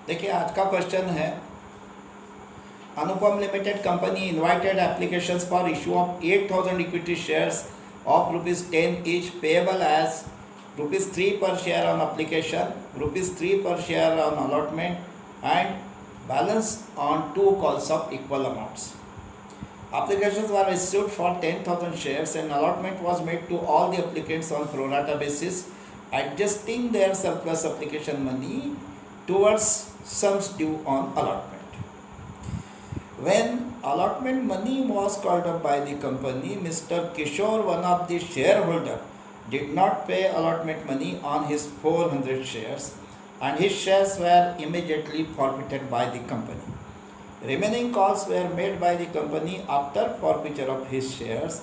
देखिए आज का क्वेश्चन है, Anupam limited company invited applications for issue of 8,000 equity shares of ₹10 each payable as ₹3 per share on application, ₹3 per share on allotment and balance on 2 calls of equal amounts. Applications were issued for 10,000 shares and allotment was made to all the applicants on pro rata basis, adjusting their surplus application money towards sums due on allotment. When allotment money was called up by the company, Mr. Kishore, one of the shareholder, did not pay allotment money on his 400 shares and his shares were immediately forfeited by the company. Remaining calls were made by the company after forfeiture of his shares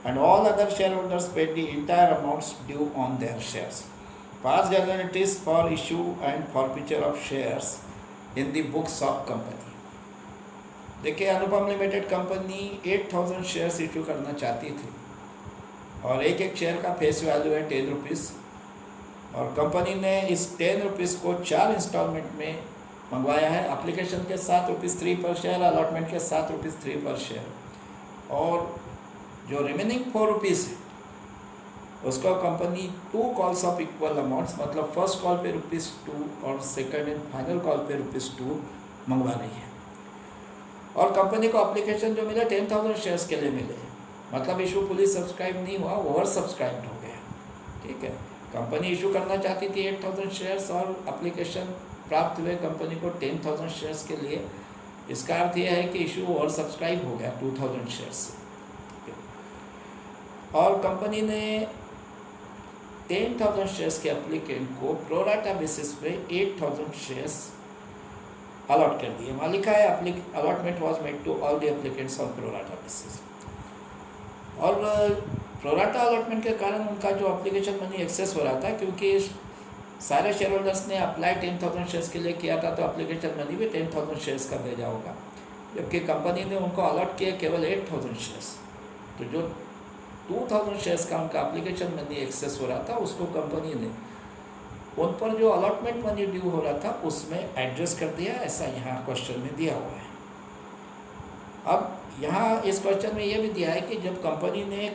and all other shareholders paid the entire amounts due on their shares. Past guarantees for issue and forfeiture of shares in the books of company. देखिए अनुपम limited company 8,000 shares issue करना चाहती थी और एक एक share का face value है 10 rupees और कंपनी ने इस 10 रुपीज़ को 4 इंस्टॉलमेंट में मंगवाया है। एप्लीकेशन के साथ ₹3 पर शेयर, अलॉटमेंट के साथ ₹3 पर शेयर और जो रिमेनिंग 4 रुपीज़ है उसको company 2 calls of equal amounts, मतलब फर्स्ट कॉल पे ₹2 और सेकंड एंड फाइनल कॉल पे ₹2 मंगवा रही है। और कंपनी को एप्लीकेशन जो मिले 10,000 शेयर्स के लिए मिले, मतलब इशू फुली सब्सक्राइब नहीं हुआ, ओवर सब्सक्राइब हो गया। ठीक है, कंपनी इशू करना चाहती थी 8,000 शेयर्स और एप्लीकेशन प्राप्त हुए कंपनी को 10,000 शेयर्स के लिए। इसका अर्थ यह है कि इशू ओवर सब्सक्राइब हो गया 2,000 शेयर्स से और कंपनी ने 10,000 शेयर्स के एप्लीकेंट को प्रोराटा बेसिस पे 8,000 शेयर्स अलॉट कर दिए। वहाँ लिखा है allotment was made to all the applicants on pro rata basis. और प्रोराटा अलॉटमेंट के कारण उनका जो एप्लीकेशन मनी एक्सेस हो रहा था, क्योंकि सारे शेयर होल्डर्स ने अप्लाई 10,000 शेयर्स के लिए किया था तो एप्लीकेशन मनी भी 10,000 शेयर्स का भेजा होगा, जबकि कंपनी ने उनको अलॉट किया केवल 8,000 शेयर्स। तो जो 2,000 शेयर्स का उनका एप्लीकेशन मनी एक्सेस हो रहा था उसको कंपनी ने उन पर जो अलॉटमेंट मनी ड्यू हो रहा था उसमें एडजस्ट कर दिया, ऐसा यहाँ क्वेश्चन में दिया हुआ है। अब यहाँ इस क्वेश्चन में ये भी दिया है कि जब कंपनी ने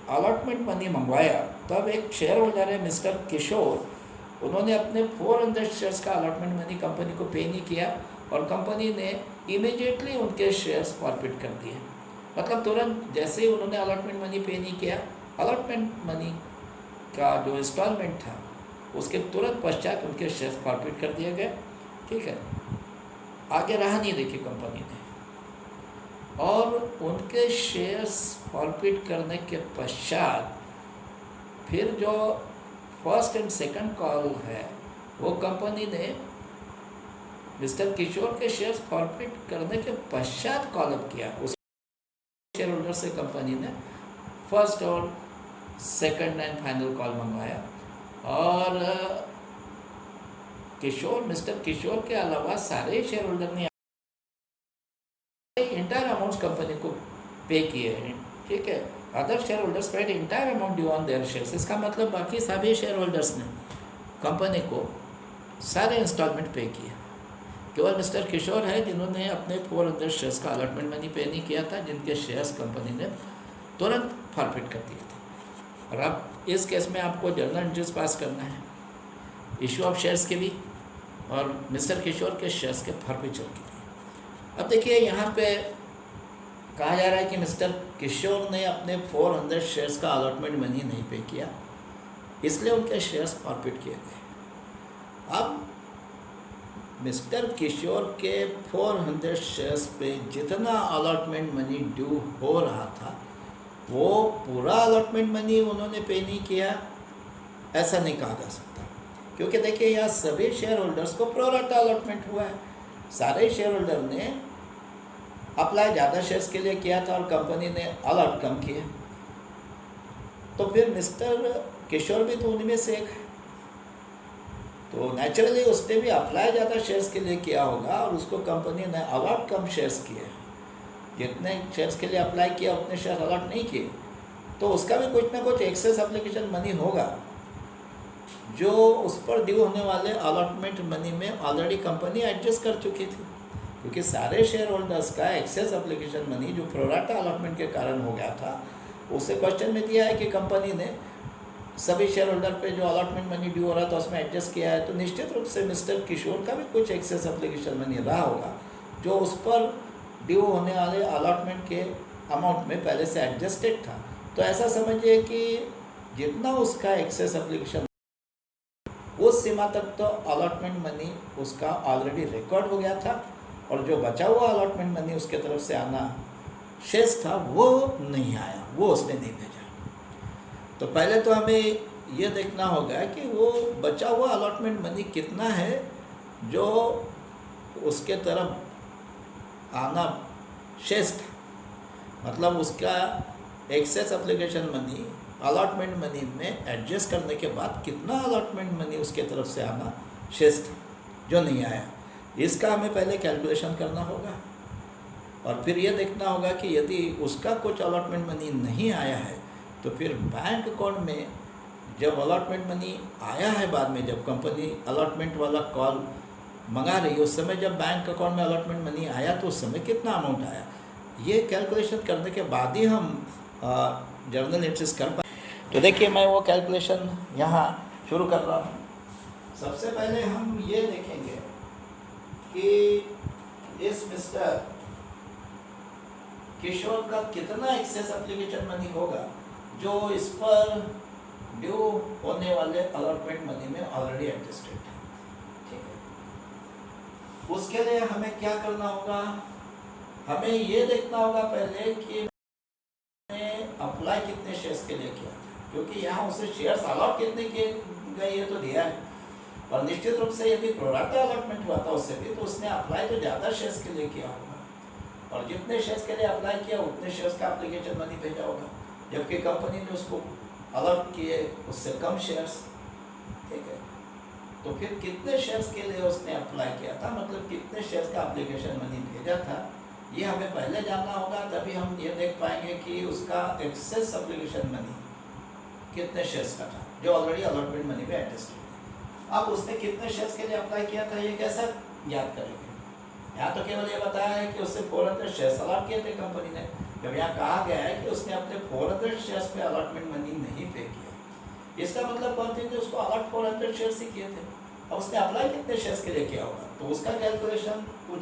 अलॉटमेंट मनी मंगवाया तब एक शेयर होल्डर है मिस्टर किशोर, उन्होंने अपने 400 शेयर्स का अलॉटमेंट मनी कंपनी को पे नहीं किया और कंपनी ने इमीडिएटली उनके शेयर्स फॉरफिट कर दिए। मतलब तुरंत जैसे ही उन्होंने अलॉटमेंट मनी पे नहीं किया, अलॉटमेंट मनी का जो इंस्टॉलमेंट था उसके तुरंत पश्चात उनके शेयर्स फॉरफिट कर दिए गए। ठीक है, आगे राह नहीं देखी कंपनी ने और उनके शेयर्स फॉरफिट करने के पश्चात फिर जो फर्स्ट एंड सेकंड कॉल है वो कंपनी ने मिस्टर किशोर के शेयर्स फॉरफिट करने के पश्चात कॉल अप किया। उस शेयर होल्डर से कंपनी ने फर्स्ट और सेकंड एंड फाइनल कॉल मंगवाया और मिस्टर किशोर के अलावा सारे शेयर होल्डर ने इंटायर अमाउंट्स कंपनी को पे किए हैं। ठीक है, other share holders paid entire amount due on their shares. इसका मतलब बाकी सभी शेयर होल्डर्स ने कंपनी को सारे इंस्टॉलमेंट पे किए, केवल मिस्टर किशोर है जिन्होंने अपने 400 शेयर्स का अलॉटमेंट मनी पे नहीं किया था, जिनके शेयर्स कंपनी ने तुरंत फॉरफिट कर दिए थे। और अब इस केस में आपको जर्नल एंट्रीज पास करना है, इशू ऑफ शेयर्स के भी और मिस्टर किशोर के शेयर्स के फॉरफिचर के भी। अब देखिए यहाँ पे कहा जा रहा है कि मिस्टर किशोर ने अपने 400 शेयर्स का अलॉटमेंट मनी नहीं पे किया, इसलिए उनके शेयर्स फॉरफिट किए गए। अब मिस्टर किशोर के 400 शेयर्स पे जितना अलॉटमेंट मनी ड्यू हो रहा था वो पूरा अलॉटमेंट मनी उन्होंने पे नहीं किया, ऐसा नहीं कहा जा सकता, क्योंकि देखिए यहाँ सभी शेयर होल्डर्स को प्रोराटा अलॉटमेंट हुआ है। सारे शेयर होल्डर ने अप्लाई ज़्यादा शेयर्स के लिए किया था और कंपनी ने अलॉट कम किए, तो फिर मिस्टर किशोर भी तो उनमें में से एक है, तो नेचुरली उसने भी अप्लाई ज़्यादा शेयर्स के लिए किया होगा और उसको कंपनी ने अलॉट कम शेयर्स किए। जितने शेयर्स के लिए अप्लाई किया उतने शेयर अलॉट नहीं किए, तो उसका भी कुछ ना कुछ एक्सेस एप्लीकेशन मनी होगा। जो उस पर ड्यू होने वाले अलॉटमेंट मनी में ऑलरेडी कंपनी एडजस्ट कर चुकी थी, क्योंकि सारे शेयर होल्डर्स का एक्सेस एप्लीकेशन मनी जो प्रोराटा अलॉटमेंट के कारण हो गया था, उसे क्वेश्चन में दिया है कि कंपनी ने सभी शेयर होल्डर पे जो अलॉटमेंट मनी ड्यू हो रहा था उसमें एडजस्ट किया है, तो निश्चित रूप से मिस्टर किशोर का भी कुछ एक्सेस एप्लीकेशन मनी रहा होगा जो उस पर ड्यू होने वाले अलॉटमेंट के अमाउंट में पहले से एडजस्टेड था। तो ऐसा समझिए कि जितना उसका एक्सेस एप्लीकेशन उस सीमा तक तो अलॉटमेंट मनी उसका ऑलरेडी रिकॉर्ड हो गया था, और जो बचा हुआ अलॉटमेंट मनी उसके तरफ से आना शेष था वो नहीं आया, वो उसने नहीं भेजा। तो पहले तो हमें ये देखना होगा कि वो बचा हुआ अलॉटमेंट मनी कितना है जो उसके तरफ आना शेष था, मतलब उसका excess application money allotment money में एडजस्ट करने के बाद कितना अलॉटमेंट मनी उसके तरफ से आना शेष था जो नहीं आया। इसका हमें पहले कैलकुलेशन करना होगा, और फिर ये देखना होगा कि यदि उसका कुछ अलॉटमेंट मनी नहीं आया है तो फिर बैंक अकाउंट में जब अलॉटमेंट मनी आया है बाद में, जब कंपनी अलॉटमेंट वाला कॉल मंगा रही है, उस समय जब बैंक अकाउंट में अलॉटमेंट मनी आया तो उस समय कितना अमाउंट आया, ये कैलकुलेशन करने के बाद ही हम जर्नल एंट्रीज कर पाए। तो देखिए मैं वो कैलकुलेशन यहाँ शुरू कर रहा हूँ। सबसे पहले हम ये देखेंगे कि इस मिस्टर किशोर का कितना एक्सेस एप्लीकेशन मनी होगा जो इस पर ड्यू होने वाले अलॉटमेंट मनी में ऑलरेडी एडजस्टेड है। ठीक है, उसके लिए हमें क्या करना होगा, हमें ये देखना होगा पहले कि अप्लाई कितने शेयर्स के लिए किया, क्योंकि यहाँ उसे शेयर्स अलॉट कितने किए गए ये तो दिया है, और निश्चित रूप से यदि प्रोराटा अलॉटमेंट हुआ था उससे भी तो उसने अप्लाई तो ज़्यादा शेयर्स के लिए किया होगा, और जितने शेयर्स के लिए अप्लाई किया उतने शेयर्स का एप्लीकेशन मनी भेजा होगा, जबकि कंपनी ने उसको अलॉट किए उससे कम शेयर्स। ठीक है, तो फिर कितने शेयर्स के लिए उसने अप्लाई किया था, मतलब कितने शेयर्स का एप्लीकेशन मनी भेजा था, ये हमें पहले जानना होगा, तभी हम ये देख पाएंगे कि उसका एक्सेस एप्लीकेशन मनी कितने शेयर्स का था जो ऑलरेडी अलॉटमेंट मनी में एडजस्ट है। अब उसने कितने शेयर्स के लिए अप्लाई किया था ये कैसे याद करेंगे, यहाँ तो केवल ये बताया है कि उससे 400 शेयर्स अलॉट किए थे कंपनी ने, जब यहाँ कहा गया है कि उसने अपने 400 शेयर्स पे अलॉटमेंट मनी नहीं पे किया, इसका मतलब कंपनी ने उसको अलॉट 400 शेयर्स ही किए थे, अब उसने अप्लाई कितने शेयर्स के लिए किया होगा, तो उसका कैलकुलेशन कुछ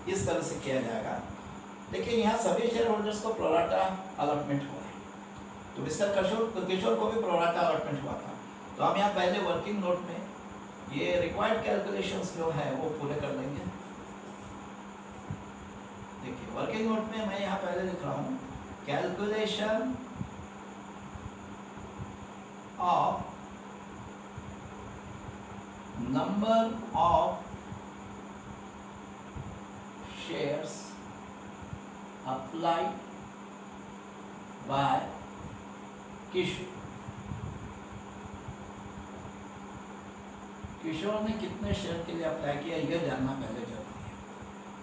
इस तरह से किया जाएगा। देखिए यहाँ सभी शेयर होल्डर्स को प्रोराटा अलॉटमेंट हुआ है, तो मिस्टर किशोर को भी प्रोराटा अलॉटमेंट हुआ था, तो हम यहाँ पहले वर्किंग नोट में ये रिक्वायर्ड कैलकुलेशंस जो है वो पूरे कर लेंगे। देखिए वर्किंग नोट में मैं यहाँ पहले लिख रहा हूँ calculation of number of shares applied by किशोर। किशोर ने कितने शेयर के लिए अप्लाई किया यह जानना पहले जरूरी है,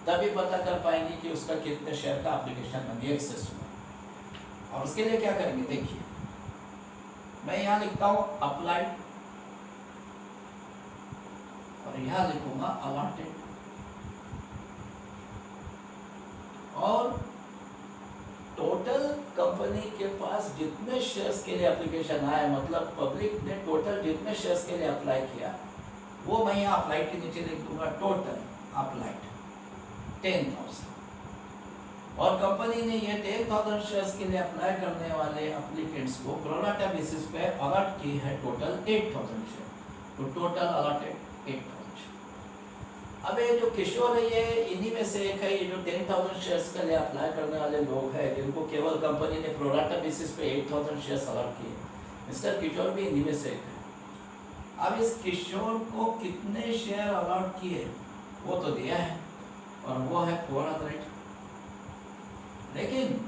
तभी पता कर पाएंगे कि उसका कितने शेयर का एप्लीकेशन मनी एक्सेस हुआ। और उसके लिए क्या करेंगे, देखिए मैं यहाँ लिखता हूँ अप्लाइड और यहाँ लिखूंगा अलॉटेड, और टोटल कंपनी के पास जितने शेयर्स के लिए एप्लीकेशन आए, मतलब पब्लिक ने टोटल जितने शेयर्स के लिए अप्लाई किया वो मैं यहाँ अप्लाइड के नीचे लिख दूंगा टोटल अप्लाइड 10,000, और कंपनी ने ये 10,000 शेयर्स के लिए अप्लाई करने वाले एप्लीकेंट्स को प्रोराटा बेसिस पे अलॉट की है टोटल 8,000 शेयर, तो टोटल अलॉटेड 8,000 शेयर। अब ये जो किशोर है ये इन्हीं में से एक है, ये जो 10,000 शेयर्स के लिए अप्लाई करने वाले लोग हैं जिनको केवल कंपनी ने प्रोराटा बेसिस पे 8,000 शेयर्स अलॉट किए, मिस्टर किशोर भी इन्हीं में से एक है। अब इस किशोर को कितने शेयर अलॉट किए वो तो दिया है, और वो है 400, लेकिन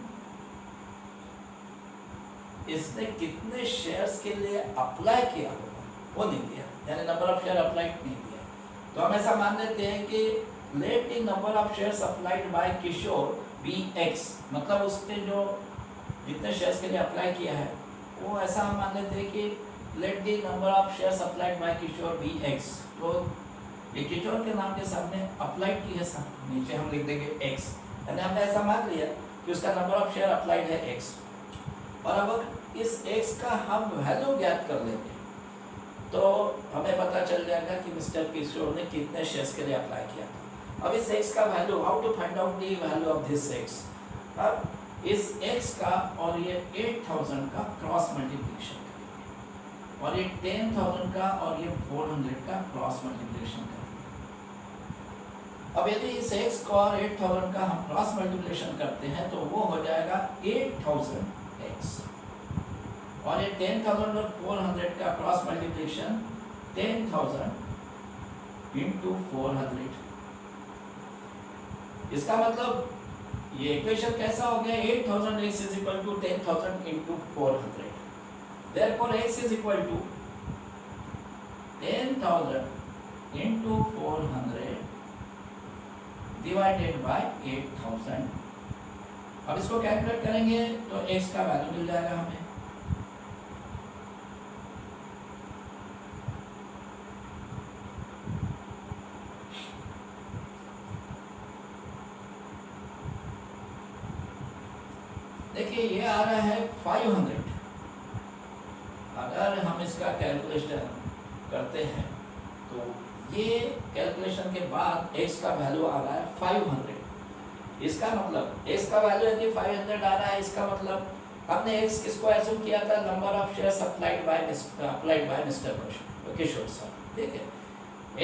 इसने कितने शेयर्स के लिए अप्लाई किया होगा वो नहीं दिया, यानी नंबर ऑफ शेयर अप्लाइड नहीं दिया। तो हम ऐसा मान लेते हैं कि let the number of shares applied by Kishore be x, मतलब उसने जो जितने शेयर्स के लिए अप्लाई किया है वो ऐसा हम मान लेते हैं कि let the number of shares applied by Kishore be x. तो ये किशोर के नाम के सामने अप्लाइड की है, नीचे हम लिख देंगे एक्स, यानी हमने ऐसा मान लिया कि उसका नंबर ऑफ शेयर अप्लाइड है एक्स। और अब इस एक्स का हम वैल्यू ज्ञात कर लेंगे तो हमें पता चल जाएगा कि मिस्टर किशोर ने कितने शेयर्स के लिए अप्लाई किया था। अब इस एक्स का value, how to find out the value of this x. अब इस x का और ये 8000 का क्रॉस मल्टीप्लिकेशन करेंगे और ये 10000 का और ये 400 का क्रॉस मल्टीप्लिकेशन करेंगे। अब यदि इस x का और 8000 का हम क्रॉस मल्टीप्लिकेशन करते हैं तो वो हो जाएगा 8000x और ये 10000 और 400 का क्रॉस मल्टीप्लिकेशन 10000 इंटू 400। इसका मतलब ये इक्वेशन कैसा हो गया, 8000x is equal to 10,000 into 400. Therefore x is equal to 10,000 into 400 divided by 8000। अब इसको कैलकुलेट करेंगे तो x का वैल्यू मिल जाएगा हमें। देखिए ये आ रहा है 500। अगर हम इसका कैलकुलेशन करते हैं तो ये कैलकुलेशन के बाद x का वैल्यू आ रहा है 500। इसका मतलब x का वैल्यू यदि 500 आ रहा है, इसका मतलब हमने x किसको एज्यूम किया था, number of shares applied by mister Kishore sir. ठीक है,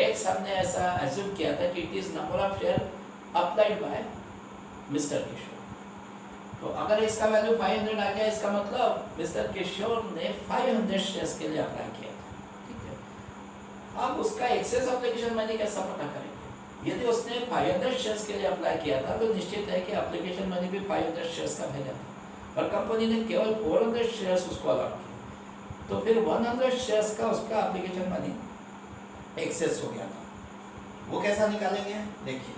x हमने ऐसा एज्यूम किया था कि it is number of share applied by mister Kishore. तो अगर इसका वैल्यू 500 आ गया, इसका मतलब मिस्टर किशोर ने 500 शेयर्स के लिए अप्लाई किया था। ठीक है, अब उसका एक्सेस एप्लीकेशन मनी कैसा पता करेंगे। यदि उसने 500 शेयर्स के लिए अप्लाई किया था तो निश्चित है कि एप्लीकेशन मनी भी 500 शेयर्स का भेजा था, पर कंपनी ने केवल 400 शेयर्स उसको अलॉट किए, तो फिर 100 शेयर्स का उसका एप्लीकेशन मनी एक्सेस हो गया था। वो कैसा निकालेंगे, देखिए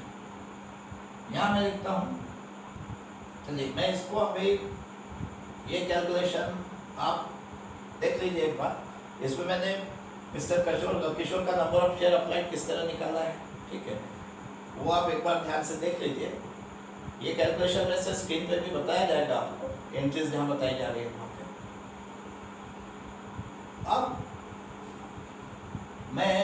यहाँ मैं लिखता हूँ। चलिए मैं इसको अभी ये कैलकुलेशन आप देख लीजिए एक बार। इसमें मैंने मिस्टर किशोर का नंबर ऑफ शेयर अप्लाइड किस तरह निकाला है, ठीक है, वो आप एक बार ध्यान से देख लीजिए। ये कैलकुलेशन में से स्क्रीन पर भी बताया जाएगा आपको, एंट्रीज जहाँ बताई जा रही है वहाँ पे। अब मैं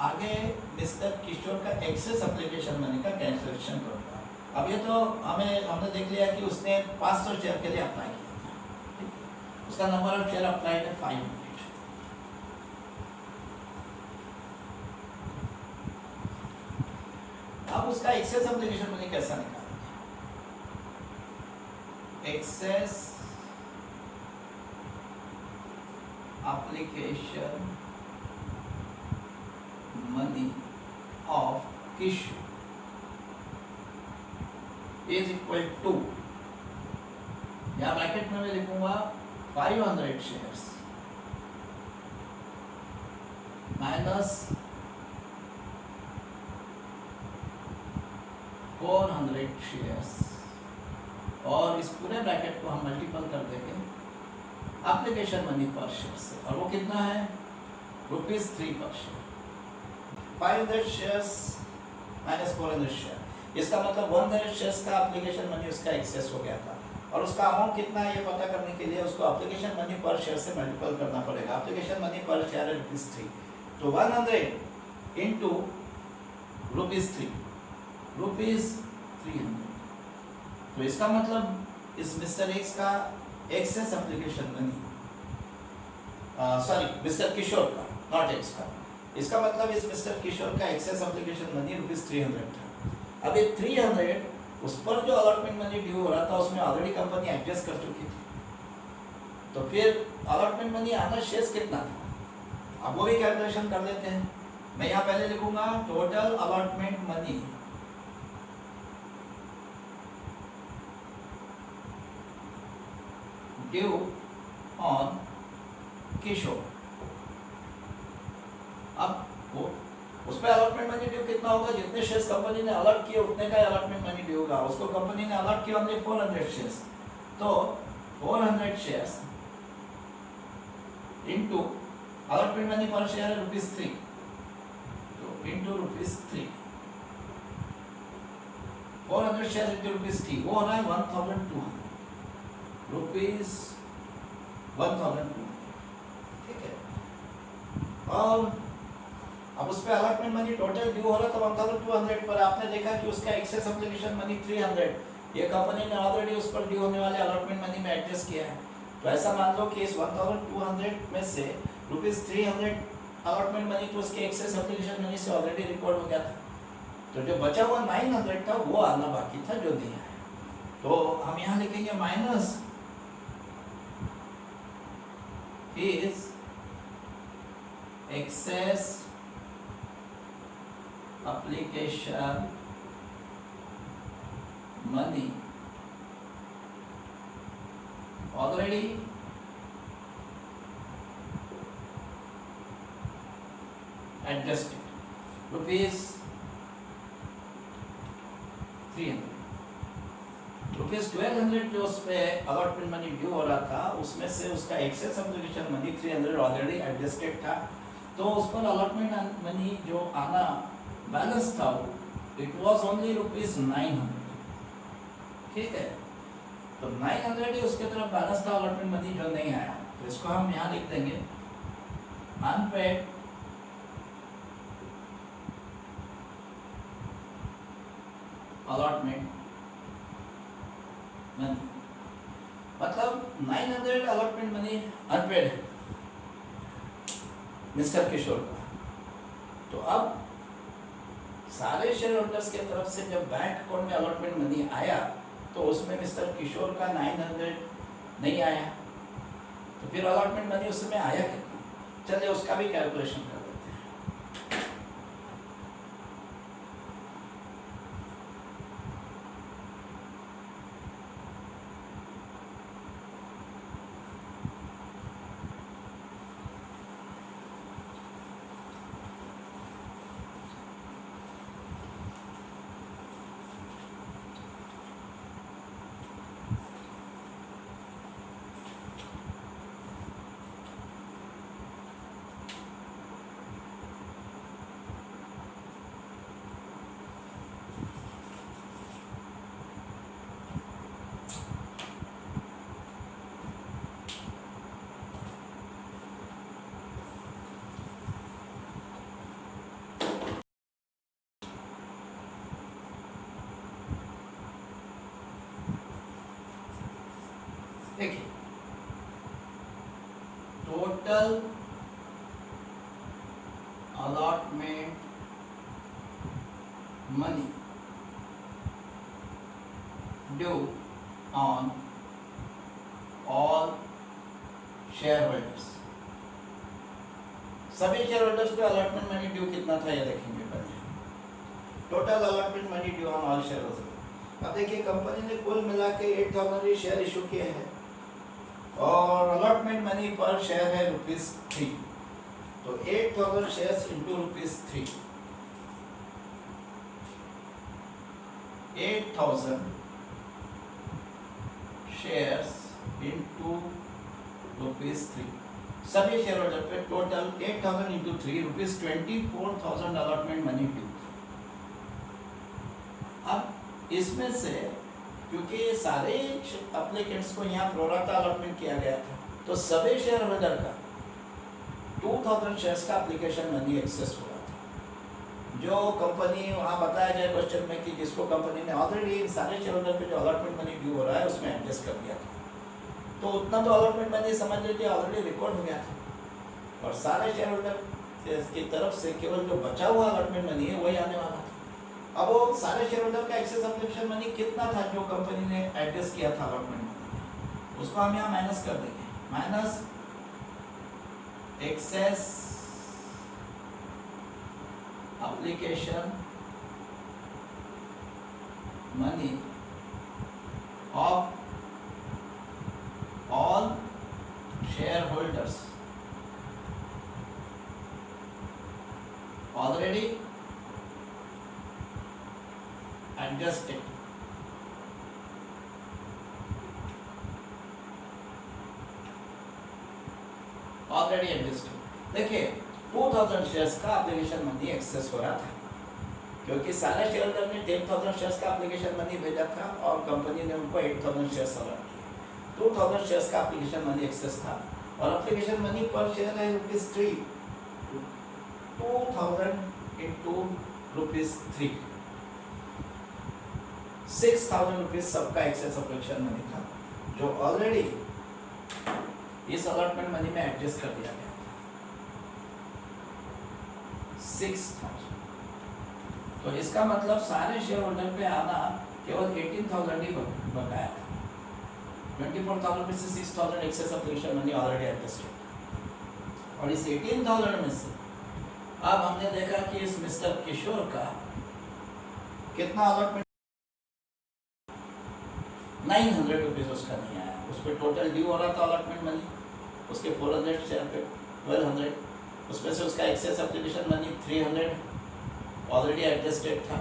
आगे मिस्टर किशोर का एक्सेस एप्लीकेशन मनी का कैलकुलेशन करूँगा। अब ये तो हमने देख लिया कि उसने 500 शेयर के लिए अप्लाई किया था, उसका नंबर ऑफ शेयर अप्लाइड है 500। अब उसका एक्सेस एप्लीकेशन मनी कैसा निकालेंगे, excess application money of Kishore is equal to, यहाँ ब्रैकेट में मैं लिखूंगा 500 शेयर्स माइनस 400 शेयर्स, और इस पूरे ब्रैकेट को हम मल्टीपल कर देंगे एप्लीकेशन मनी पर शेयर से, और वो कितना है, ₹3 पर शेयर। 500 शेयर्स माइनस 400 शेयर, इसका मतलब 100 शेयर्स का एप्लीकेशन मनी उसका एक्सेस हो गया था, और उसका अमाउंट कितना है ये पता करने के लिए उसको एप्लीकेशन मनी पर शेयर से मल्टीपल करना पड़ेगा। एप्लीकेशन मनी पर शेयर है ₹3, तो 100 इंटू ₹3, ₹300। तो इसका मतलब इस मिस्टर एक्स का excess application money, sorry mister Kishore का, नॉट एक्स का, इसका मतलब इस मिस्टर किशोर का एक्सेस एप्लीकेशन मनी ₹300 था। अब ये 300 उस पर जो अलॉटमेंट मनी ड्यू हो रहा था उसमें ऑलरेडी कंपनी एडजस्ट कर चुकी थी, तो फिर अलॉटमेंट मनी आना शेयर्स कितना था, अब वो भी कैलकुलेशन कर लेते हैं। मैं यहाँ पहले लिखूंगा total allotment money due on Kishore. अब वो उस पर अलॉटमेंट मनी ड्यू कितना होगा, जितने शेयर्स कंपनी ने अलॉट किए उतने का अलॉटमेंट मनी ड्यू होगा। उसको कंपनी ने अलॉट किया ओनली 400 शेयर्स, तो 400 shares into allotment money per share है ₹3, तो into ₹3, 400 shares into ₹3, वो हो रहा है 1200 ₹1200, ठीक है। और अब उस पे अलॉटमेंट मनी टोटल ड्यू हो रहा था 1200 पर, आपने देखा कि उसका एक्सेस एप्लीकेशन मनी 300, ये कंपनी ने ऑलरेडी उस पर ड्यू होने वाले अलॉटमेंट मनी में एडजस्ट किया है। तो ऐसा मान लो कि इस 1200 में से ₹300 अलॉटमेंट मनी तो उसके एक्सेस एप्लीकेशन मनी से ऑलरेडी रिकॉर्ड हो गया था, तो जो बचा हुआ 900 था वो आना बाकी था, जो नहीं आया। तो हम यहाँ लिखेंगे minus is excess application money already adjusted ₹300, ₹1200 जो उस पे अलॉटमेंट मनी ड्यू हो रहा था उसमें से उसका excess application money 300 already adjusted था, तो उस पर अलॉटमेंट मनी जो आना बैलेंस था इट वाज ओनली ₹900, ठीक है। तो 900 ही उसके तरफ बैलेंस था अलॉटमेंट मनी जो नहीं आया, तो इसको हम यहाँ लिख देंगे अनपेड अलॉटमेंट मनी, मतलब 900 अलॉटमेंट मनी अनपेड है मिस्टर किशोर का। तो अब सारे शेयर होल्डर्स के तरफ से जब बैंक अकाउंट में अलॉटमेंट मनी आया तो उसमें मिस्टर किशोर का 900 नहीं आया, तो फिर अलॉटमेंट मनी उसमें आया कितना, चलिए उसका भी कैलकुलेशन कर लेते हैं। देखिए total allotment money due on all share holders, सभी शेयर होल्डर्स पे अलॉटमेंट मनी ड्यू कितना था ये देखेंगे पहले। Total allotment money due on all share holders, अब देखिए कंपनी ने कुल मिला के 8000 शेयर इशू किए हैं और अलॉटमेंट मनी पर शेयर है ₹3, तो 8000 शेयर्स इंटू ₹3, 8000 शेयर्स इंटू ₹3, सभी शेयर होल्डर पे total 8000 into 3 ₹24,000 allotment money due. अब इसमें से क्योंकि सारे एप्लीकेंट्स को यहाँ प्रोराटा अलॉटमेंट किया गया था, तो सभी शेयर होल्डर का 2000 शेयर्स का एप्लीकेशन मनी एक्सेस हुआ था, जो कंपनी वहाँ बताया गया क्वेश्चन में कि जिसको कंपनी ने ऑलरेडी सारे शेयर होल्डर पे जो अलॉटमेंट मनी ड्यू हो रहा है उसमें एडजस्ट कर दिया था, तो उतना तो अलॉटमेंट मनी समझ लीजिए ऑलरेडी रिकॉर्ड हो गया था, और सारे शेयर होल्डर की तरफ से केवल जो बचा हुआ अलॉटमेंट मनी है वही आने वाला था। अब वो सारे शेयर होल्डर का एक्सेस एप्लीकेशन मनी कितना था जो कंपनी ने एडजस्ट किया था अलॉटमेंट मनी, उसको हम यहाँ माइनस कर देंगे, minus excess application money of all share holders already adjusted, already देखिए 2000 शेयर्स का एप्लीकेशन मनी एक्सेस हो रहा था, क्योंकि सारे शेयर होल्डर ने 10,000 शेयर्स का एप्लीकेशन मनी भेजा था और कंपनी ने उनको 8,000 शेयर्स अलॉट किए। 2000 शेयर्स का एप्लीकेशन मनी एक्सेस था और एप्लीकेशन मनी पर शेयर है ₹3। 2000 इंटू ₹3, 6,000 रुपीज सबका एक्सेस एप्लीकेशन मनी था, जो ऑलरेडी इस अलॉटमेंट मनी में एडजस्ट कर दिया गया था 6,000। तो इसका मतलब सारे शेयर होल्डर पे आना केवल 18,000 ही बकाया था। 24,000 में से 6,000 excess application money already adjusted, और इस 18,000 में से अब हमने देखा कि इस मिस्टर किशोर का कितना अलॉटमेंट 900 रुपीज उसका नहीं आया। उस पर टोटल ड्यू हो रहा था अलॉटमेंट मनी, उसके 400 शेयर पे 1200, उसमें से उसका excess application money 300 already adjusted था,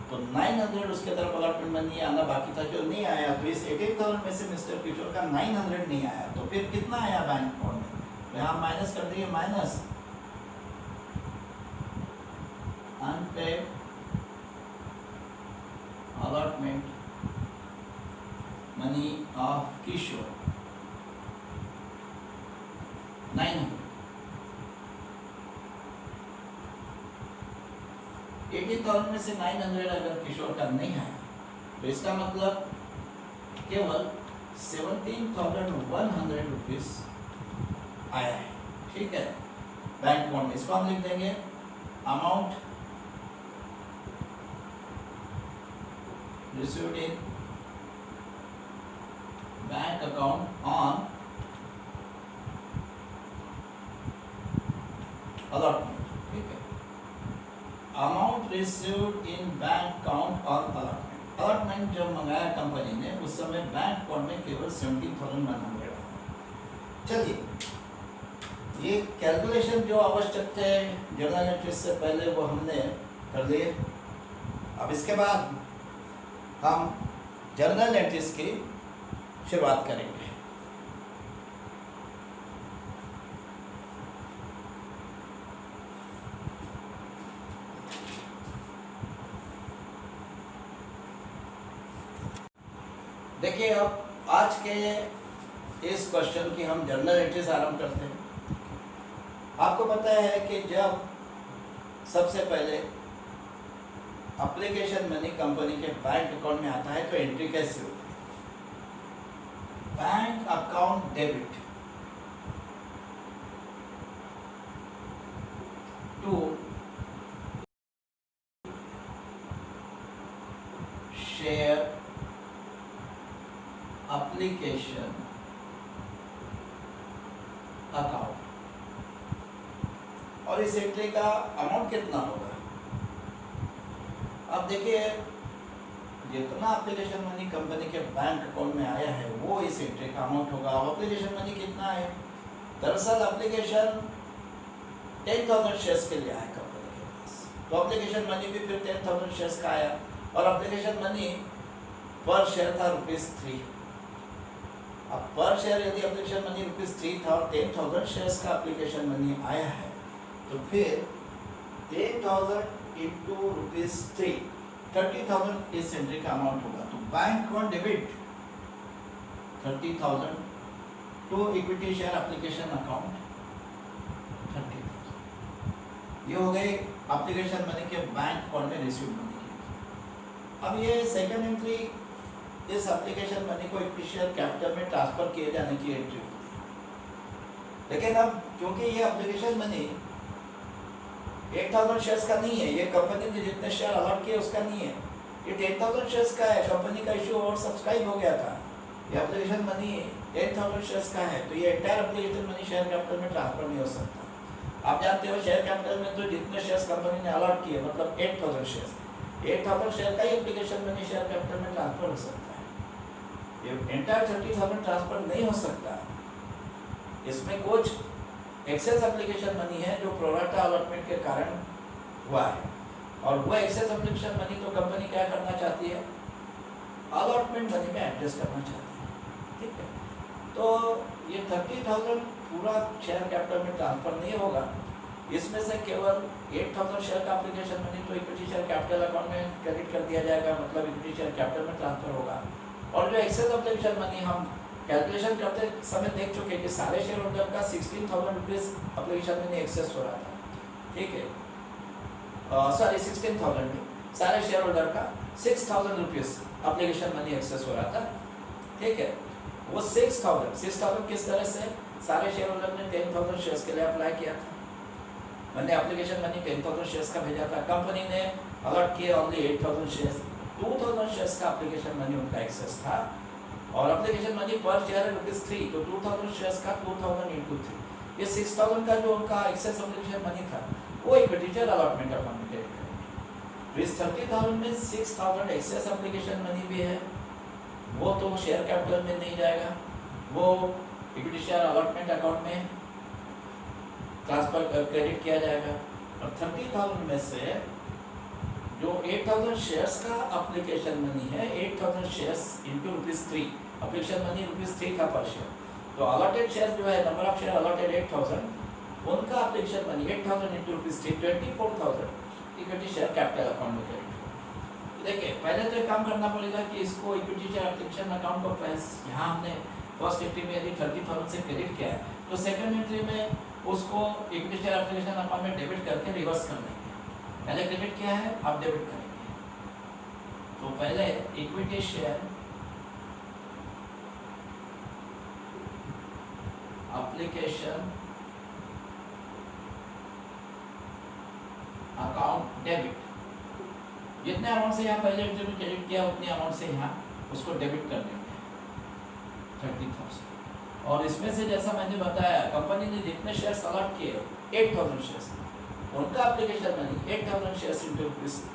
तो 900 उसके तरफ अलॉटमेंट मनी आना बाकी था जो नहीं आया। तो इस 18,000 में से मिस्टर किशोर का 900 नहीं आया, तो फिर कितना आया बैंक अकाउंट में? तो यहाँ माइनस कर दिए, minus unpaid allotment money of Kishore 900। 18,000 में से 900 अगर किशोर का नहीं है तो इसका मतलब केवल 17,100 रुपीज आया है। ठीक है, बैंक अकाउंट में इसको हम लिख देंगे amount received in bank account on allotment. ठीक है, amount received in bank account और अलॉटमेंट। अलॉटमेंट जब मंगाया कंपनी ने उस समय बैंक अकाउंट में केवल 17,100 आया। चलिए, ये कैलकुलेशन जो आवश्यक थे जर्नल एंट्रीज से पहले वो हमने कर लिए। अब इसके बाद हम जर्नल एंट्रीज की शुरुआत करेंगे। देखिए, अब आज के इस क्वेश्चन की हम जर्नल एंट्रीज आरंभ करते हैं। आपको पता है कि जब सबसे पहले एप्लीकेशन मनी कंपनी के बैंक अकाउंट में आता है तो एंट्री कैसे होती है? Bank account debit to share application account, और इस एंट्री का अमाउंट कितना होगा? अब देखिए, जितना एप्लीकेशन मनी कंपनी के बैंक अकाउंट में आया है वो इस एंट्री का अमाउंट होगा। अब एप्लीकेशन मनी कितना है? दरअसल एप्लीकेशन 10,000 शेयर्स के लिए आया कंपनी के पास, तो एप्लीकेशन मनी भी फिर 10,000 शेयर्स का आया, और एप्लीकेशन मनी पर शेयर था ₹3। अब पर शेयर यदि एप्लीकेशन मनी ₹3 था और 10,000 शेयर्स का एप्लीकेशन मनी आया है, तो फिर 10,000 इंटू ₹3, 30,000 इस एंट्री का अमाउंट होगा। तो bank account debit 30,000 to equity share application account 30,000। ये हो गई एप्लीकेशन मनी के बैंक अकाउंट में रिसीव मनी की। अब ये सेकंड एंट्री इस एप्लीकेशन मनी को इक्विटी शेयर कैपिटल में ट्रांसफर किए जाने की एंट्री होती है। लेकिन अब क्योंकि ये एप्लीकेशन मनी 8,000 शेयर्स का नहीं है, ये कंपनी ने जितने शेयर अलॉट किए उसका नहीं है, ये 10,000 शेयर्स का है। कंपनी का इशू और सब्सक्राइब हो गया था, ये एप्लीकेशन मनी 10,000 शेयर्स का है, तो ये entire application money share capital में ट्रांसफर नहीं हो सकता। आप जानते हो शेयर कैपिटल में तो जितने शेयर्स कंपनी ने अलॉट किए मतलब 8,000 शेयर का ही एप्लीकेशन मनी शेयर कैपिटल में ट्रांसफर हो सकता है। ये एंटायर 30,000 ट्रांसफर नहीं हो सकता। इसमें कुछ एक्सेस एप्लीकेशन मनी है जो प्रोराटा अलॉटमेंट के कारण हुआ है, और वो एक्सेस एप्लीकेशन मनी तो कंपनी क्या करना चाहती है? अलॉटमेंट मनी में एडजस्ट करना चाहती है। ठीक है, तो ये 30,000 पूरा शेयर कैपिटल में ट्रांसफर नहीं होगा, इसमें से केवल 8000 शेयर का एप्लीकेशन मनी तो इक्विटी शेयर कैपिटल अकाउंट में क्रेडिट कर दिया जाएगा, मतलब इक्विटी शेयर कैपिटल में ट्रांसफर होगा। और जो एक्सेस एप्लीकेशन मनी हम कैलकुलेशन करते समय देख चुके कि सारे शेयर होल्डर का 16,000 रुपीज़ एप्लीकेशन मनी एक्सेस हो रहा था, ठीक है, सॉरी 16,000 नहीं, सारे शेयर होल्डर का 6,000 रुपीज़ एप्लीकेशन मनी एक्सेस हो रहा था, ठीक है। वो 6,000 किस तरह से, सारे शेयर होल्डर ने 10,000 शेयर्स के लिए अप्लाई किया था, मैंने एप्लीकेशन मनी 10,000 शेयर्स का भेजा था, कंपनी ने अलॉट किए ओनली 8,000 शेयर्स, 2,000 शेयर्स का एप्लीकेशन मनी उनका एक्सेस था, और एप्लीकेशन मनी पर शेयर है ₹3, तो 2,000 शेयर्स का 2,000 × 3, ये 6,000 का जो उनका एक्सेस एप्लीकेशन मनी था वो इक्विटी शेयर अलॉटमेंट अकाउंट में क्रेडिट करेंगे। तो इस 30,000 में 6,000 एक्सेस एप्लीकेशन मनी भी है, वो तो शेयर कैपिटल में नहीं जाएगा, वो इक्विटी शेयर अलॉटमेंट अकाउंट में ट्रांसफर क्रेडिट किया जाएगा। और 30,000 में से जो 8,000 शेयर्स का एप्लीकेशन मनी है, 8,000 शेयर्स इंटू ₹3, एप्लीकेशन मनी ₹3 था पर शेयर, तो अलॉटेड शेयर्स जो है, नंबर ऑफ शेयर अलॉटेड 8,000, उनका application money 8,000 into ₹3, 24,000 equity share capital account में क्रेडिट। देखिए पहले तो एक काम करना पड़ेगा कि इसको इक्विटी शेयर एप्लीकेशन अकाउंट को प्रेस, यहाँ हमने फर्स्ट एंट्री में यदि 30,000 से क्रेडिट किया है, तो सेकंड एंट्री में उसको इक्विटी शेयर एप्लीकेशन अकाउंट में डेबिट करके रिवर्स कर देंगे। पहले क्रेडिट किया है, अब डेबिट करेंगे। तो पहले equity share application account debit, जितने अमाउंट से यहाँ पहले एंट्री में क्रेडिट किया उतने अमाउंट से यहाँ उसको डेबिट कर देंगे 30,000। और इसमें से जैसा मैंने बताया, कंपनी ने जितने शेयर्स अलॉट किए 8,000 शेयर्स, उनका एप्लीकेशन मनी 8,000 शेयर्स इंटू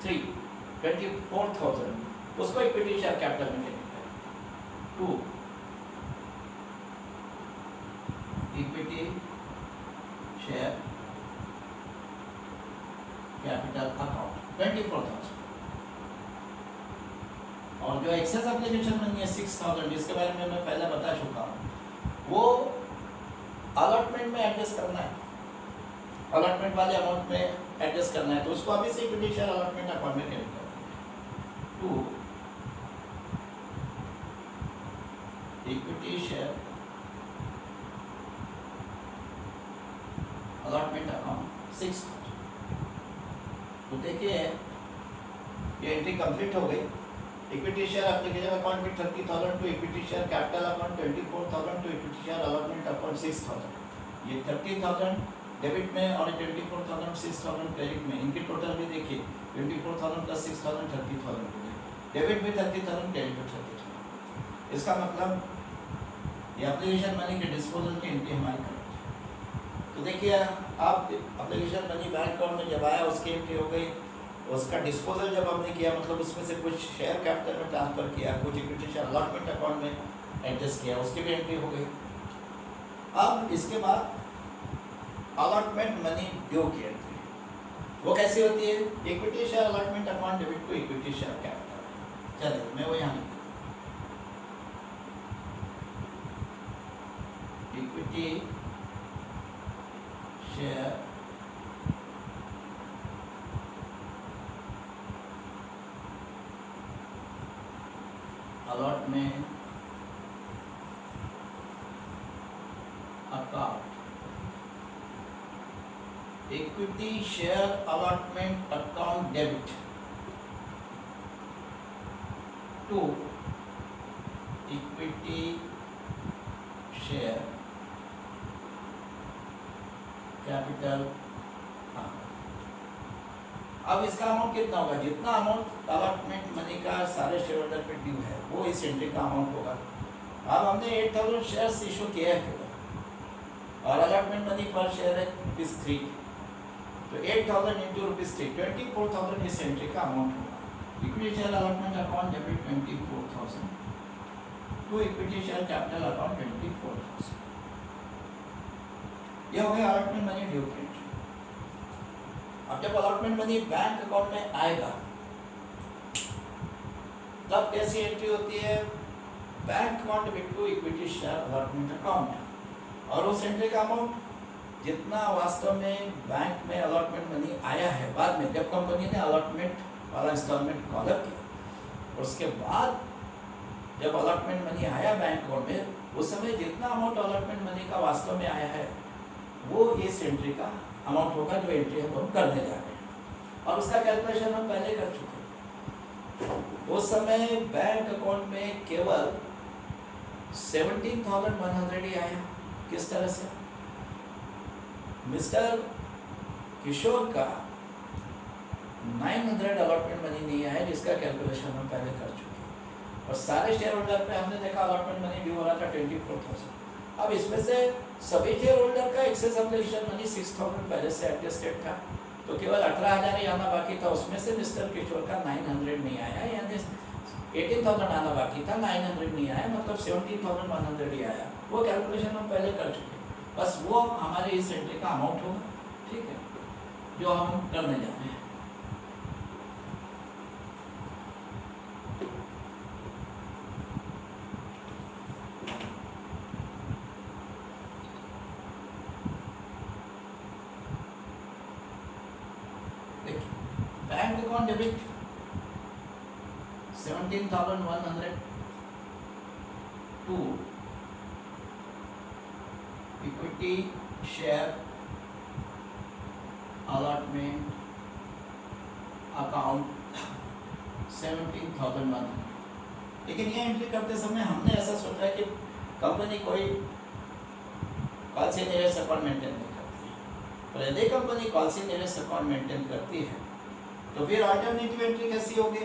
₹3, 24,000, उसको इक्विटी शेयर कैपिटल में क्रेडिट करें। 2 इक्विटी शेयर कैपिटल अकाउंट 24,000, और जो एक्सेस एप्लीकेशन मनी है 6,000, जिसके बारे में मैं पहले बता चुका हूँ, वो अलॉटमेंट में एडजस्ट करना है, अलॉटमेंट वाले अमाउंट में एडजस्ट करना है, तो उसको अभी से इक्विटी शेयर अलॉटमेंट अकाउंट में क्रेडिट करेंगे। 2 इक्विटी शेयर अलॉटमेंट अकाउंट 6,000। तो देखिए ये एंट्री कंप्लीट हो गई। इक्विटी शेयर एप्लीकेशन अकाउंट में 30,000 to equity share capital account 24,000 to equity share allotment account 6,000। ये 30,000 डेबिट में और 24,000 6,000 क्रेडिट में, इनके टोटल भी देखिए 24,000 प्लस 6,000 30,000 हो गए, डेबिट में 30,000 क्रेडिट में 30,000। इसका मतलब ये एप्लीकेशन मनी के डिस्पोजल की एंट्री हमारी करेक्ट। तो देखिए आप एप्लीकेशन मनी बैंक अकाउंट में जब आया उसकी एंट्री हो गई, उसका डिस्पोजल जब हमने किया मतलब उसमें से कुछ शेयर कैपिटल में ट्रांसफर किया, कुछ इक्विटी शेयर अलॉटमेंट अकाउंट में एडजस्ट किया, उसकी भी एंट्री हो गई। अब इसके बाद अलॉटमेंट मनी ड्यू की एंट्री, वो कैसी होती है? Equity share allotment account debit to equity share capital. चलिए मैं वो यहाँ equity share allotment account, equity share allotment account debit to equity share capital. अब इसका अमाउंट कितना होगा? जितना अमाउंट अलॉटमेंट मनी का सारे शेयर होल्डर पे ड्यू है वो इस एंट्री का अमाउंट होगा। अब हमने 8,000 शेयर्स इशू किया है और अलॉटमेंट मनी पर शेयर है ₹3, तो 8,000 इंटू ₹3, 24,000 इस एंट्री का अमाउंट होगा। Equity share allotment account debit 24,000 to equity share capital account 24,000। यह हो गया अलॉटमेंट मनी ड्यू की एंट्री। अब जब अलॉटमेंट मनी बैंक अकाउंट में आएगा तब कैसी एंट्री होती है? Bank account debit to equity share allotment account, और उस एंट्री का अमाउंट जितना वास्तव में बैंक में अलॉटमेंट मनी आया है बाद में, जब कंपनी ने अलॉटमेंट वाला इंस्टॉलमेंट कॉल अप किया, उसके बाद जब अलॉटमेंट मनी आया बैंक अकाउंट में, उस समय जितना अमाउंट अलॉटमेंट मनी का वास्तव में आया है वो इस एंट्री का अमाउंट होगा जो एंट्री हम करने जा रहे हैं। और उसका कैलकुलेशन हम पहले कर चुके हैं। उस समय बैंक अकाउंट में केवल 17,100 ही आया। किस तरह से? मिस्टर किशोर का 900 अलॉटमेंट मनी नहीं आया, जिसका कैलकुलेशन हम पहले कर चुके हैं। और सारे शेयर होल्डर पे हमने देखा अलॉटमेंट मनी ड्यू हो रहा था 24,000। अब इसमें से सभी शेयर होल्डर का एक्सेस एप्लीकेशन मनी 6,000 पहले से एडजस्टेड था, तो केवल 18,000 ही आना बाकी था। उसमें से मिस्टर किशोर का 900 नहीं आया, यानी 18,000 आना बाकी था, 900 नहीं आया, मतलब 17,100 ही आया। वो कैलकुलेशन हम पहले कर चुके हैं। बस वो हमारे इस एंट्री का अमाउंट होगा, ठीक है, जो हम करने जा रहे हैं। Bank account debit 17,100 to equity share allotment account 17,100। लेकिन ये एंट्री करते समय हमने ऐसा सोचा कि कंपनी कोई कॉल्सिनियस अकाउंट मेंटेन नहीं करती है। और यदि कंपनी कॉल्सिनियस अकाउंट मेंटेन करती है तो फिर अल्टरनेटिव एंट्री कैसी होगी?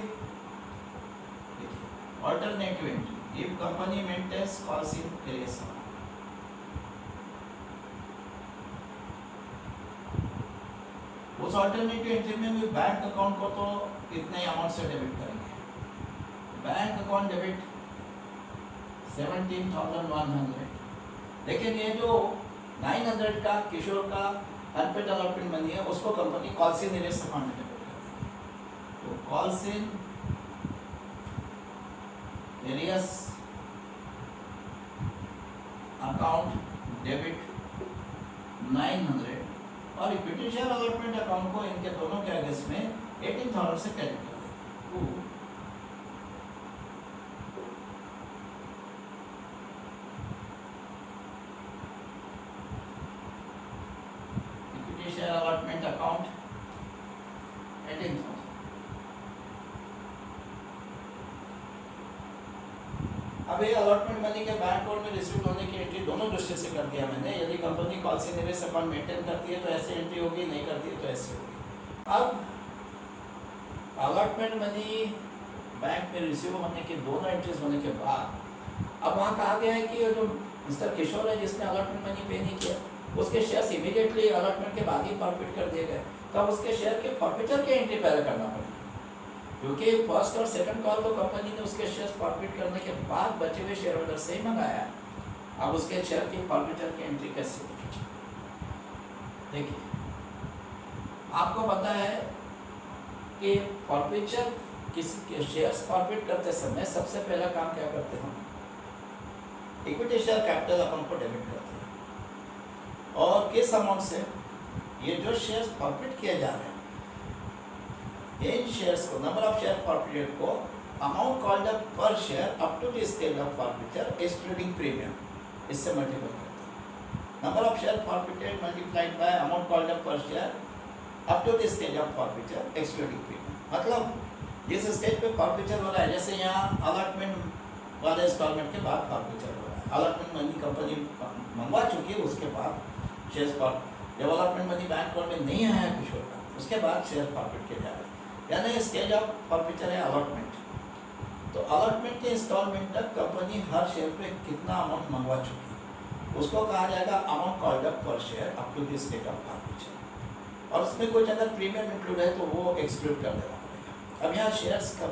देखिए, alternative entry if company maintains calls in arrears account, उस अल्टरनेटिव एंट्री में भी बैंक अकाउंट को तो इतने अमाउंट से डेबिट करेंगे। Bank account debit 17,100। लेकिन ये जो 900 का किशोर का अनपेड अलॉटमेंट मनी है, उसको कंपनी कॉल्सिनियस अकाउंट में डेबिट करेगी। तो कॉल्सिन एरियस अकाउंट डेबिट 900 और इक्विटी शेयर अलॉटमेंट अकाउंट को इनके दोनों के अगेंस्ट में 18,000 से क्रेडिट कर देंगे। Equity share allotment account 18,000। अब ये अलॉटमेंट मनी के बैंक अकाउंट में रिसीव होने की एंट्री दोनों दृष्टि से कर दिया मैंने। यदि कंपनी कॉल्सिनियस अकाउंट मेंटेन करती है तो ऐसी एंट्री होगी, नहीं करती है तो ऐसी होगी। अब अलॉटमेंट मनी बैंक में रिसीव होने के दोनों एंट्रीज होने के बाद अब वहाँ कहा गया है कि जो मिस्टर किशोर है जिसने अलॉटमेंट मनी पे नहीं किया, उसके शेयर्स इमीडिएटली अलॉटमेंट के बाद ही फॉरफिट कर दिए गए। तो अब उसके शेयर के फॉरफिटर की एंट्री पहले करना पड़ेगा, क्योंकि फर्स्ट और सेकंड कॉल तो कंपनी ने उसके शेयर फॉरफिट करने के बाद बचे हुए शेयर होल्डर से ही मंगाया। अब उसके शेयर की फॉरफिटर की एंट्री कैसे होगी? देखिए, आपको पता है कि फॉरफिचर किसी के शेयर्स फॉरफिट करते समय सबसे पहला काम क्या करते हैं? इक्विटी शेयर कैपिटल अकाउंट को डेबिट करते हैं। और किस अमाउंट से? ये जो शेयर्स फॉरफिट किए जा रहे हैं, इन शेयर्स को, नंबर ऑफ शेयर फॉरफिटेड को amount called up per share up to the stage of forfeiture excluding premium, इससे मल्टीपल करते हैं। Number of share forfeited multiplied by amount called up per share up to the stage of forfeiture excluding premium. मतलब जिस stage पे forfeiture हो रहा है, जैसे यहाँ अलॉटमेंट वाले इंस्टॉलमेंट के बाद फॉरफिचर हो रहा है, अलॉटमेंट मनी कंपनी मंगवा चुकी है, उसके बाद शेयर्स पर जब अलॉटमेंट मनी बैंक अकाउंट में नहीं आया कुछ होगा, उसके बाद शेयर फॉरफिट किया जा रहा है, यानी स्टेज ऑफ फॉरफिचर है अलॉटमेंट। तो अलॉटमेंट के इंस्टॉलमेंट तक कंपनी हर शेयर पे कितना अमाउंट मंगवा चुकी है, उसको कहा जाएगा amount called up per share up to the stage of forfeiture. और उसमें कुछ अगर प्रीमियम इंक्लूड है तो वो एक्सक्लूड कर देना पड़ेगा। अब यहाँ शेयर्स का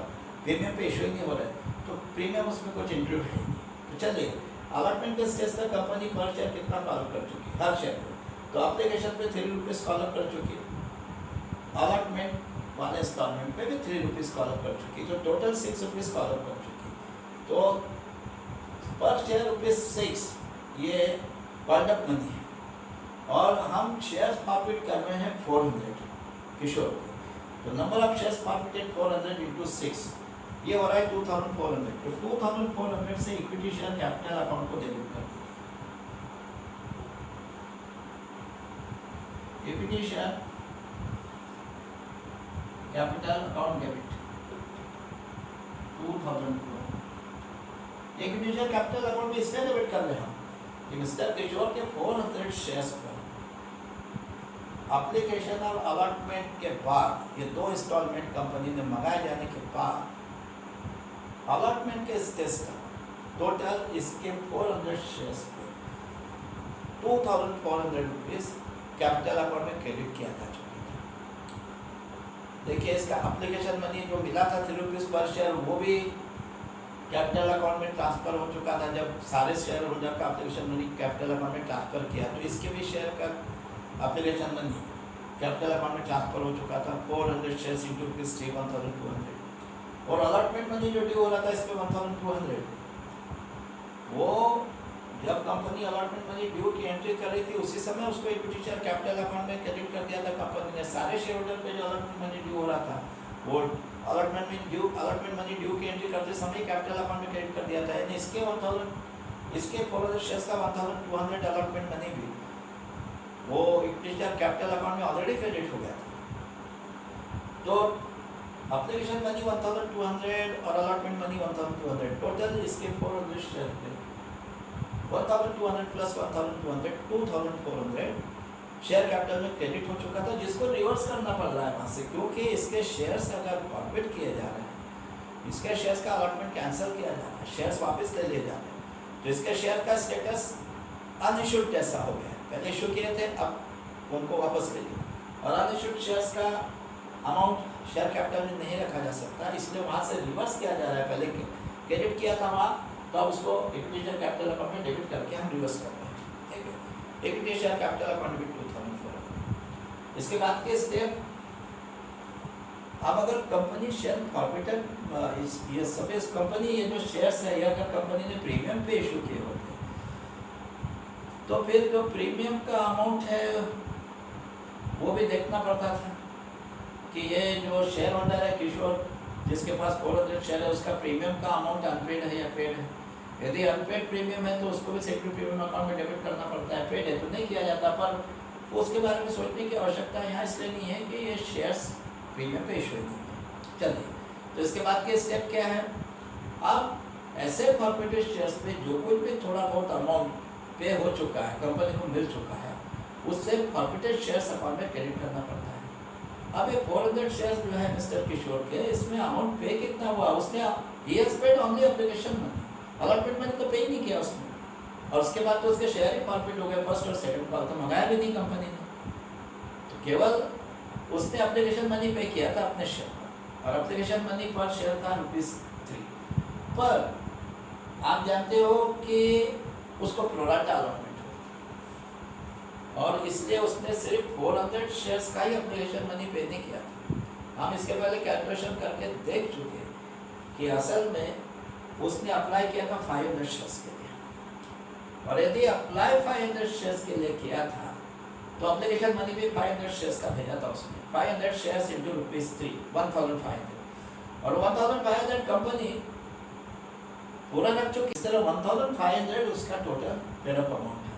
प्रीमियम पे इशू ही नहीं हो रहा है, तो प्रीमियम उसमें कुछ इंक्लूड है नहीं। तो चलिए, अलॉटमेंट के स्टेज तक कंपनी पर शेयर कितना कॉल कर चुकी है हर शेयर पे? तो एप्लीकेशन पे 3 रुपीज़ कॉल कर चुकी है, अलॉटमेंट वाले इंस्टॉलमेंट पे भी 3 रुपीज़ कॉल कर चुकी, तो टोटल 6 रुपीज़ कॉल कर चुकी। तो पर शेयर ₹6 ये कॉल्ड अप मनी है, और हम शेयर्स फॉरफिट कर रहे हैं 400 किशोर को, तो number of shares forfeited 400 into 6, ये हो रहा है 2400। तो 2400 से इक्विटी शेयर कैपिटल अकाउंट को डेबिट कर दीजिए। Equity share capital account debit 2000। Equity share capital account में इसलिए डेबिट कर रहे हैं कि मिस्टर किशोर के 400 शेयर्स पर एप्लीकेशन और अलॉटमेंट के बाद, ये 2 इंस्टॉलमेंट कंपनी ने मंगाए जाने के बाद अलॉटमेंट के स्टेज का टोटल इसके 400 शेयर्स पे 2400 रुपीज कैपिटल अकाउंट में क्रेडिट किया था। देखिए इसका एप्लीकेशन मनी जो मिला था 3 रुपीज पर शेयर, वो भी कैपिटल अकाउंट में ट्रांसफर हो चुका था। जब सारे शेयर होल्डर का एप्लीकेशन मनी कैपिटल अकाउंट में ट्रांसफर किया तो इसके भी शेयर का एप्लीकेशन मनी कैपिटल अकाउंट में ट्रांसफर हो चुका था। 400 शेयर्स इंटू रुपीज 1200, और अलॉटमेंट मनी जो ड्यू हो रहा था इस पे 1200। वो जब कंपनी अलॉटमेंट मनी ड्यू की एंट्री कर रही थी उसी समय उसको इक्विटी शेयर कैपिटल अकाउंट में क्रेडिट कर दिया था कंपनी ने। सारे शेयर होल्डर पे जो अलॉटमेंट मनी ड्यू हो रहा था वो अलॉटमेंट मनी ड्यू की एंट्री करते समय कैपिटल अकाउंट में क्रेडिट कर दिया था। यानी इसके 400 शेयर्स का 1200 अलॉटमेंट मनी भी वो इक्विटी शेयर कैपिटल अकाउंट में ऑलरेडी क्रेडिट हो गया था। तो एप्लीकेशन मनी 1200 और अलॉटमेंट मनी 1200, टोटल इसके 400 शेयर पे 1200 प्लस 1200 2400 शेयर कैपिटल में क्रेडिट हो चुका था, जिसको रिवर्स करना पड़ रहा है वहाँ से, क्योंकि इसके शेयर्स अगर फॉरफिट किए जा रहे हैं, इसके शेयर्स का अलॉटमेंट कैंसिल किया जा रहा है, शेयर्स वापस ले लिए जा रहे हैं, तो इसके शेयर का स्टेटस अनइश्यूड जैसा हो गया। पहले इशू किए थे, अब उनको वापस ले लिया, और अनइश्यूड शेयर्स का अमाउंट शेयर कैपिटल में नहीं रखा जा सकता, इसलिए वहाँ से रिवर्स किया जा रहा है। पहले क्रेडिट किया था वहाँ, तो अब उसको इक्विटी शेयर कैपिटल अकाउंट में डेबिट करके हम रिवर्स कर रहे हैं। ठीक है, इक्विटी शेयर कैपिटल अकाउंट भी 2400। इसके बाद के स्टेप, अब अगर कंपनी शेयर फॉरफिटेड, ये सब इस कंपनी ये जो शेयर्स है, ये अगर कंपनी ने प्रीमियम पे इशू किए होते तो फिर जो प्रीमियम का अमाउंट है वो भी देखना पड़ता था कि ये जो शेयर होल्डर है किशोर, जिसके पास 400 शेयर है, उसका प्रीमियम का अमाउंट अनपेड है या पेड है। यदि अनपेड प्रीमियम है तो उसको भी सेक्रेटरी प्रीमियम अकाउंट में डेबिट करना पड़ता है, पेड है तो नहीं किया जाता। पर उसके बारे में सोचने की आवश्यकता यहाँ इसलिए नहीं है कि ये शेयर्स प्रीमियम पे इशू नहीं है। चलिए, तो इसके बाद के स्टेप क्या है, अब ऐसे फॉरफिटेड शेयर्स पे जो कुछ भी थोड़ा बहुत अमाउंट पे हो चुका है, कंपनी को मिल चुका है, उससे फॉरफिटेड शेयर्स अकाउंट में क्रेडिट करना पड़ता है। अब ये 400 शेयर्स जो है मिस्टर किशोर के, इसमें अमाउंट पे कितना हुआ, उसने he has paid only application money, allotment money तो पे ही नहीं किया उसने, और उसके बाद तो उसके शेयर ही फॉरफिट हो गए। फर्स्ट और सेकंड कॉल तो मंगाया भी नहीं कंपनी ने, तो केवल उसने एप्लीकेशन मनी पे किया था अपने शेयर पर, और एप्लीकेशन मनी पर शेयर था ₹3। पर आप जानते हो कि उसको प्रोराटा अलॉटमेंट हो, और इसलिए उसने सिर्फ 400 शेयर्स का ही एप्लीकेशन मनी पे नहीं किया था। हम इसके पहले कैलकुलेशन करके देख चुके कि असल में उसने अप्लाई किया था 500 शेयर्स के लिए, और यदि अप्लाई 500 शेयर्स के लिए किया था तो एप्लीकेशन मनी भी 500 शेयर्स का भेजा था उसने। 500 शेयर्स इंटू ₹3, 1500, और 1500 कंपनी पूरा रख चुकी। इस तरह 1500 उसका टोटल पेड अप अमाउंट है,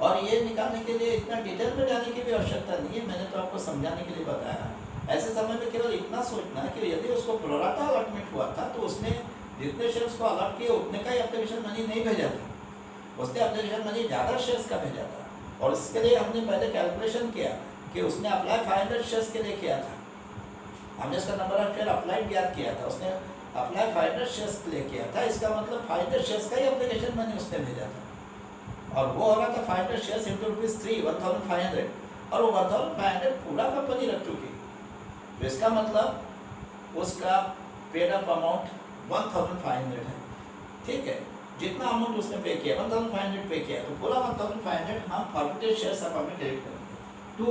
और ये निकालने के लिए इतना डिटेल में जाने की भी आवश्यकता नहीं है, मैंने तो आपको समझाने के लिए बताया। ऐसे समय में केवल इतना सोचना है कि यदि उसको प्रोराटा अलॉटमेंट हुआ था तो उसने जितने शेयर्स को अलॉट किए उतने का ही एप्लीकेशन मनी नहीं भेजा था, उसने एप्लीकेशन मनी ज़्यादा शेयर्स का भेजा था। और इसके लिए हमने पहले कैलकुलेशन किया कि उसने अप्लाई 500 शेयर्स के लिए किया था, हमने इसका नंबर ऑफ शेयर अप्लाइड ज्ञात किया था, उसने अप्लाई 500 शेयर्स के लिए किया था, इसका मतलब 500 शेयर्स का ही एप्लीकेशन मनी उसने भेजा था, और वो हो रहा था 500 शेयर्स इंटू ₹3, 1500, और वो 1500 पूरा कंपनी रख चुकी, तो इसका मतलब उसका पेड अप अमाउंट 1500 है। ठीक है, जितना अमाउंट उसने पे किया 1500 पे किया, तो पूरा 1500 हम फॉरफिटेड शेयर्स अकाउंट में क्रेडिट करेंगे। To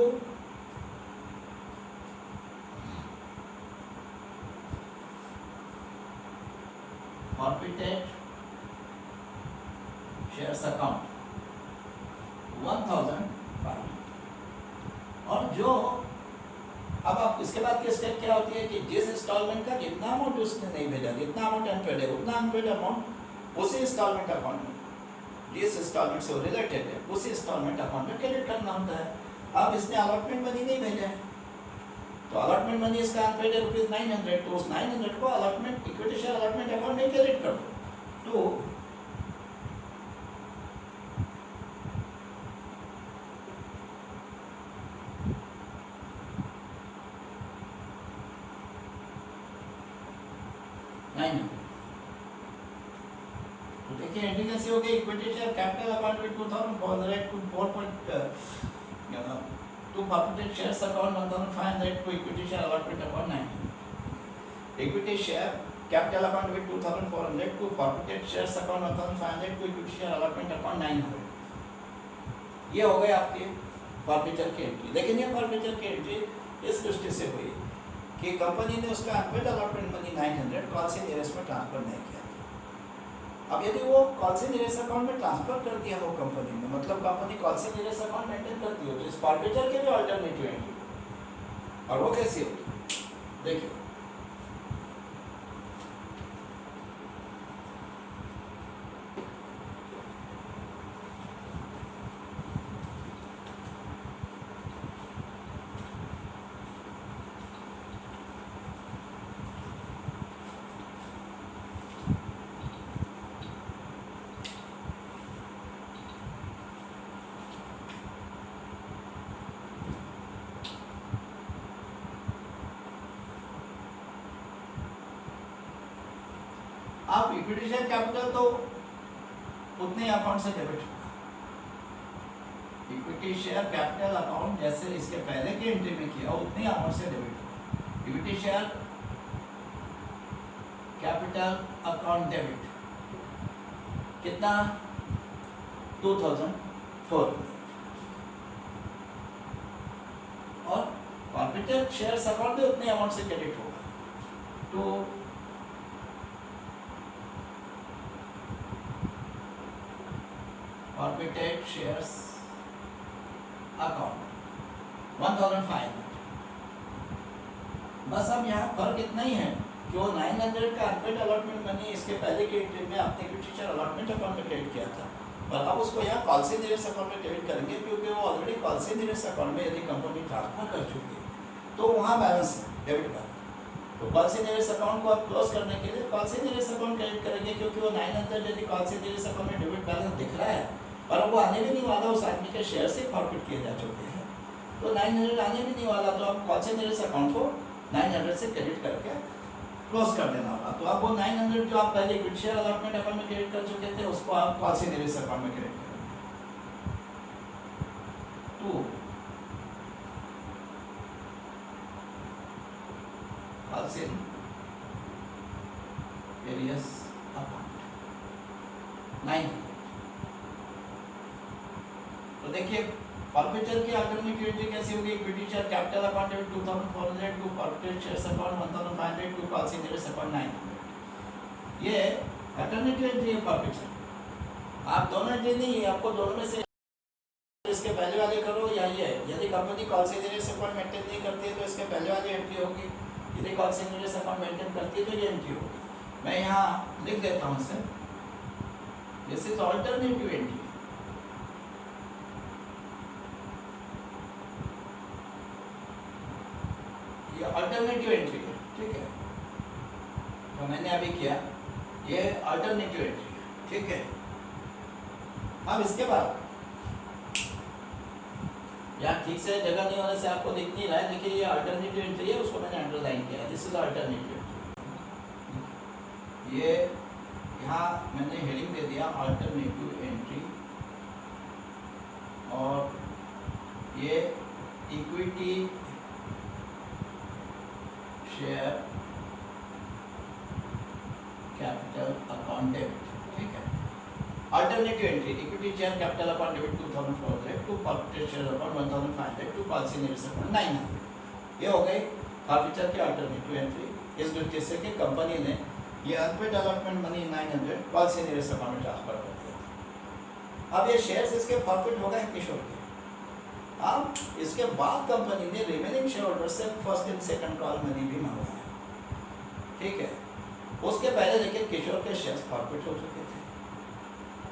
forfeited shares account 1005। और जो अब आप इसके बाद की स्टेप क्या होती है कि जिस इंस्टॉलमेंट का जितना अमाउंट उसने नहीं भेजा, जितना अमाउंट अनपेड है, उतना अनपेड अमाउंट उसी इंस्टॉलमेंट अकाउंट में, जिस इंस्टॉलमेंट से वो रिलेटेड है उसी इंस्टॉलमेंट अकाउंट में क्रेडिट करना होता है। अब इसने अलॉटमेंट मनी नहीं भेजा है, तो अलॉटमेंट मनी इसका अनपेड है ₹900, तो उस 900 को allotment equity share allotment account में क्रेडिट कर दो। तो तो देखिए एंट्री कैसी हो गई, इक्विटी शेयर कैपिटल अकाउंट में 2400 to 4.2 to forfeited shares account 1500 to equity share allotment account 900। Equity share capital account में 2400 to forfeited shares account 1500 to equity share allotment account 900। ये हो गए आपके फॉर्फीचर की एंट्री। लेकिन ये फॉर्फीचर की एंट्री इस दृष्टि से हुई कि कंपनी ने उसका अनपेड अलॉटमेंट मनी 900 कॉल से नियरेस्ट में ट्रांसफर नहीं किया। अब यदि वो कॉल से नियरेस्ट अकाउंट में ट्रांसफर कर दिया वो कंपनी ने, मतलब कंपनी कॉल से नियरेस्ट अकाउंट मेंटेन करती हो, तो इस फॉर्फीचर के भी अल्टरनेटिव एंट्री। और वो कैसी होगी देखिए, आप इक्विटी शेयर कैपिटल तो उतने अकाउंट से डेबिट होगा। इक्विटी शेयर कैपिटल अकाउंट जैसे इसके पहले की एंट्री में किया उतने अमाउंट से डेबिट होगा। Equity share capital account debit कितना 2400 और फॉर्फीटेड शेयर्स अकाउंट भी उतने अमाउंट से क्रेडिट होगा। तो फॉर्फीटेड शेयर्स अकाउंट 1500। बस अब यहाँ फर्क इतना ही है कि वो 900 का अनपेड अलॉटमेंट मनी इसके पहले के एंट्री में आपने इक्विटी शेयर अलॉटमेंट अकाउंट में क्रेडिट किया था, पर अब उसको यहाँ कॉल से नियरेस्ट अकाउंट में क्रेडिट करेंगे, क्योंकि वो ऑलरेडी कॉल से नियरेस्ट अकाउंट में यदि कंपनी ट्रांसफर कर चुकी है तो वहाँ बैलेंस है डेबिट का। तो कॉल से नियरेस्ट अकाउंट को आप क्लोज करने के लिए कॉल से नियरेस्ट अकाउंट क्रेडिट करेंगे, क्योंकि वो 900 यदि कॉल से नियरेस्ट अकाउंट में डेबिट बैलेंस दिख रहा है और वो आने भी नहीं वाला, उस आदमी के शेयर से फॉरफिट किए जा चुके हैं, तो 900 आने भी नहीं वाला, तो आप कॉल से नियरेस्ट अकाउंट को 900 से क्रेडिट करके क्लोज कर देना होगा। तो अब वो 900 जो आप पहले इक्विटी शेयर अलॉटमेंट अकाउंट में क्रेडिट कर चुके थे उसको आप कॉल से नियरेस्ट अकाउंट में क्रेडिट करेंगे। तो कॉल से वेरियस अकाउंट 900। तो देखिए फॉर्फीचर की अल्टरनेटिव एंट्री कैसी होगी, equity share capital account debit 2400 to forfeited shares account 1500 to call से नियरेस्ट अकाउंट 900। ये अल्टरनेटिव एंट्री है फॉर्फीचर। आप दोनों एंट्री नहीं, आपको दोनों में से इसके पहले वाले करो या ये, यदि कंपनी कॉल से नियरेस्ट अकाउंट मेंटेन नहीं करती है तो इसके पहले वाली एंट्री होगी, यदि कॉल से नियरेस्ट अकाउंट मेंटेन करती है तो ये एंट्री होगी। मैं यहाँ लिख देता हूँ इसे, this is alternative entry. Alternative entry है, ठीक है, तो मैंने अभी किया ये अल्टरनेटिव एंट्री है, ठीक है। अब इसके बाद यहाँ ठीक से जगह नहीं होने से आपको दिख नहीं रहा है, देखिए ये अल्टरनेटिव एंट्री है, उसको मैंने अंडरलाइन किया, दिस इज अल्टरनेटिव एंट्री। ये यहाँ मैंने हेडिंग दे दिया अल्टरनेटिव एंट्री, और ये equity share capital account debit, ठीक है। Alternative entry equity share capital account debit 2400 to forfeited share account 1500 to call से नियरेस्ट अकाउंट 900। ये हो गई फॉर्फीचर की अल्टरनेटिव एंट्री इस दृष्टि से कि कंपनी ने ये अनपेड अलॉटमेंट मनी 900 कॉल से नियरेस्ट अकाउंट में ट्रांसफर कर दिया। अब ये शेयर्स इसके प्रॉफिट हो गए किशोर के। अब इसके बाद कंपनी ने रिमेनिंग शेयर होल्डर से first and second call money भी मंगवाया, ठीक है। उसके पहले लेकिन किशोर के शेयर्स प्रॉफिट हो चुके थे।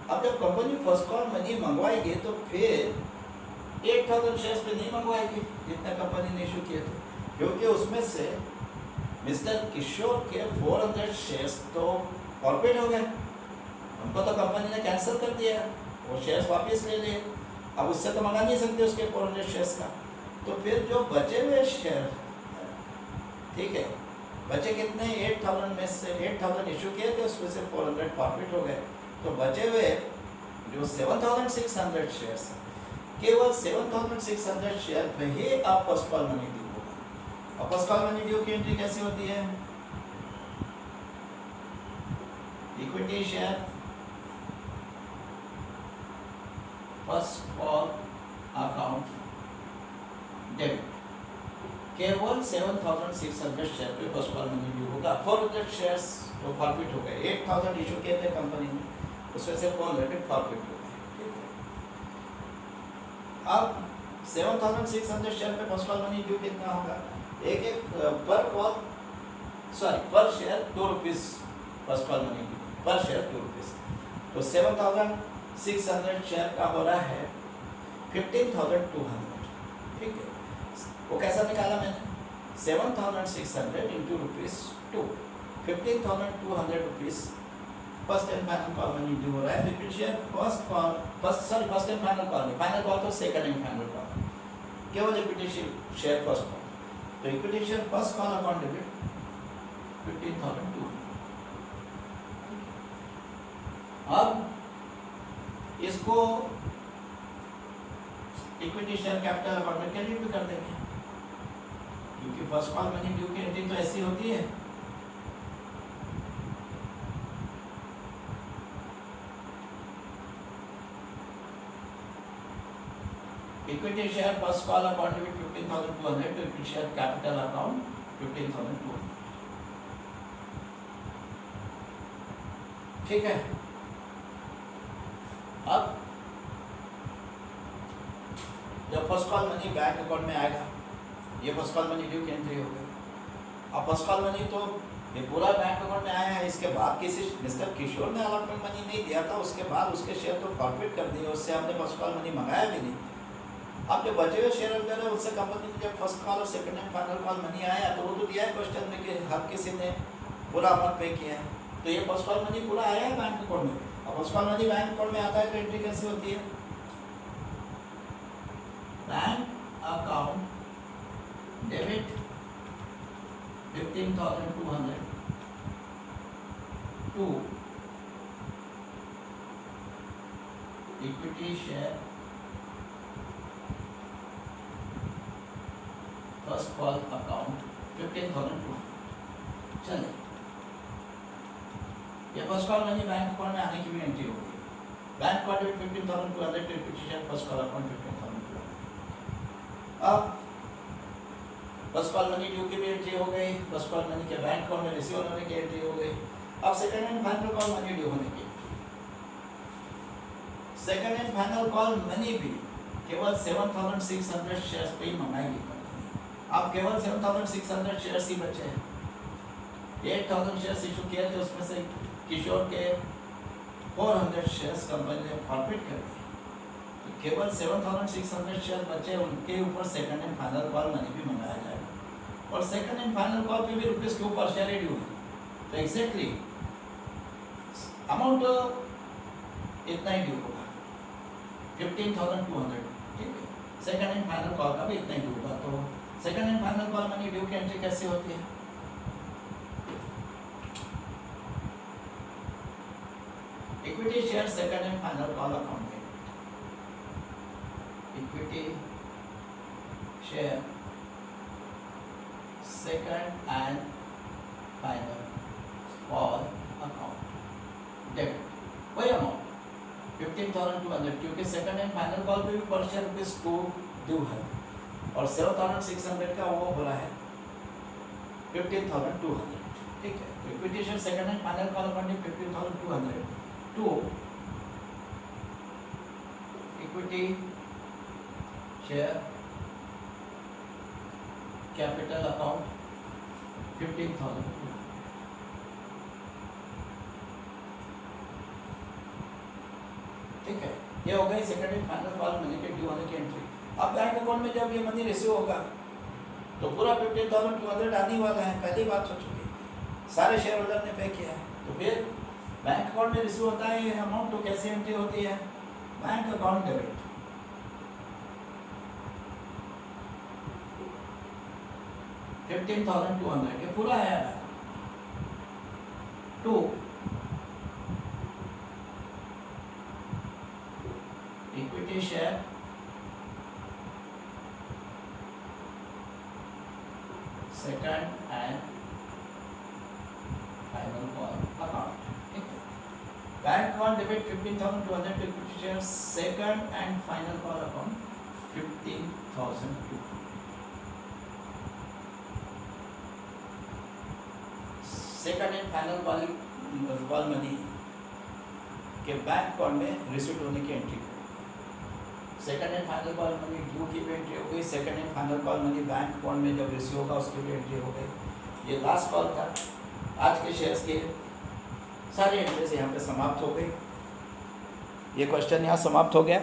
अब जब कंपनी फर्स्ट कॉल मनी मंगवाएगी तो फिर 8000 शेयर्स पे नहीं मंगवाएगी जितना कंपनी ने इशू किए थे, क्योंकि उसमें से मिस्टर किशोर के 400 शेयर्स तो प्रॉफिट हो गए, उनको तो कंपनी ने कैंसिल कर दिया, वो शेयर्स वापस ले लिए। अब उससे तो मंगा नहीं सकते उसके 400 शेयर्स का, तो फिर जो बचे हुए शेयर, ठीक है, बचे कितने 8000 में से 8000 इशू किए थे, उसमें से 400 प्रॉफिट हो गए, तो बचे हुए जो 7600 शेयर्स, केवल 7600 शेयर पे ही आप फर्स्ट कॉल मनी ड्यू होगा। अब फर्स्ट कॉल मनी ड्यू की एंट्री कैसी होती है? Equity share first call account debit, केवल 7600 शेयर पे फर्स्ट कॉल मनी ड्यू होगा। 400 शेयर्स तो प्रॉफिट हो गए, 8000 इशू किए थे कंपनी ने, उसमें से 400 प्रॉफिट हो गए। अब 7600 शेयर पे फर्स्ट कॉल मनी ड्यू कितना होगा? एक पर share 2 rupees first call money due, पर शेयर 2 रुपीस, तो 7600 शेयर का हो रहा है 15200, ठीक है। वो कैसा निकाला मैंने? 7600 into ₹2, 15200 rupees first and final call money due हो रहा है। Equity share first and final call नहीं, फाइनल कॉल तो सेकंड एंड फाइनल कॉल, केवल इक्विटी शेयर फर्स्ट कॉल, तो equity share first call account debit 15200। अब इसको इक्विटी शेयर कैपिटल अकाउंट में क्रेडिट भी कर देंगे, क्योंकि फर्स्ट कॉल मनी ड्यू की एंट्री तो ऐसी होती है। Equity share first call account में 15200, तो इक्विटी शेयर कैपिटल अकाउंट 15200, ठीक है। अब जब first call money bank account में आएगा, ये फर्स्ट कॉल मनी ड्यू की एंट्री हो गई। अब फर्स्ट कॉल मनी तो ये पूरा बैंक अकाउंट में आया है, इसके बाद किसी मिस्टर किशोर ने अलॉटमेंट मनी नहीं दिया था, उसके बाद उसके शेयर तो प्रॉफिट कर दिए, उससे हमने फर्स्ट कॉल मनी मंगाया भी नहीं। अब जो बचे हुए शेयर होल्डर है उससे कंपनी ने जब फर्स्ट कॉल और second and final call money आया तो वो तो दिया है क्वेश्चन में कि हर किसी ने पूरा अमाउंट पे किया है, तो ये फर्स्ट कॉल मनी पूरा आया है बैंक अकाउंट में। अब first call money bank account में आता है तो एंट्री कैसे होती है? Bank account debit 15200 to equity share first call account 15200। चलिए, ये first call money bank account में आने की भी एंट्री होगी। बैंक अकाउंट में 15200 to equity share first call account 15200। अब फर्स्ट कॉल मनी ड्यू की भी एंट्री हो गई, फर्स्ट कॉल मनी के बैंक अकाउंट में रिसीव होने की एंट्री हो गई। अब second and final call money due होने की, second and final call money भी केवल 7600 शेयर्स पे ही मंगाएगी कंपनी। अब केवल 7600 शेयर्स ही बचे हैं, 8000 शेयर्स इशू किए थे, उसमें से किशोर के 400 शेयर्स कंपनी ने प्रॉफिट कर दिए, तो केवल 7600 शेयर बचे, उनके ऊपर second and final call money भी मंगाया जाएगा। और सेकंड एंड फाइनल कॉल पे भी रुपीस के ऊपर शेयर ड्यू है, तो एग्जैक्टली अमाउंट इतना ही ड्यू होगा 15200, ठीक है। सेकंड एंड फाइनल कॉल का भी इतना ही ड्यू होगा। तो second and final call money due की एंट्री कैसे होती है? Equity share second and final call account में, equity share second and final call account debit, वही अमाउंट 15200, क्योंकि सेकंड एंड फाइनल कॉल पे भी पर शेयर ₹2 ड्यू है, और 7600 का वो हो रहा है 15200, ठीक है। तो equity share second and final call account 15200 to equity share capital account 15,000। ठीक है, ये हो गई second and final call money के ड्यू होने की एंट्री। अब बैंक अकाउंट में जब ये मनी रिसीव होगा तो पूरा 15,200 आने वाला है, पहली बात हो चुकी, सारे शेयर होल्डर ने पे किया है। तो फिर बैंक अकाउंट में रिसीव होता है ये अमाउंट, तो कैसे एंट्री होती है? बैंक अकाउंट डेबिट, $15,200 ये पूरा है to equity share second and final call account. ठीक है, bank account debit 15,200 to equity share second and final call account 15,200। Second and final call money के बैंक अकाउंट में रिसीव होने की entry. Second and final call money due की भी entry हो गई, second and final call money bank account में जब रिसीव होगा उसकी भी एंट्री हो गई। ये लास्ट कॉल था, आज के शेयर्स के सारी एंट्रीज यहाँ पे समाप्त हो गई। ये क्वेश्चन यहाँ समाप्त हो गया।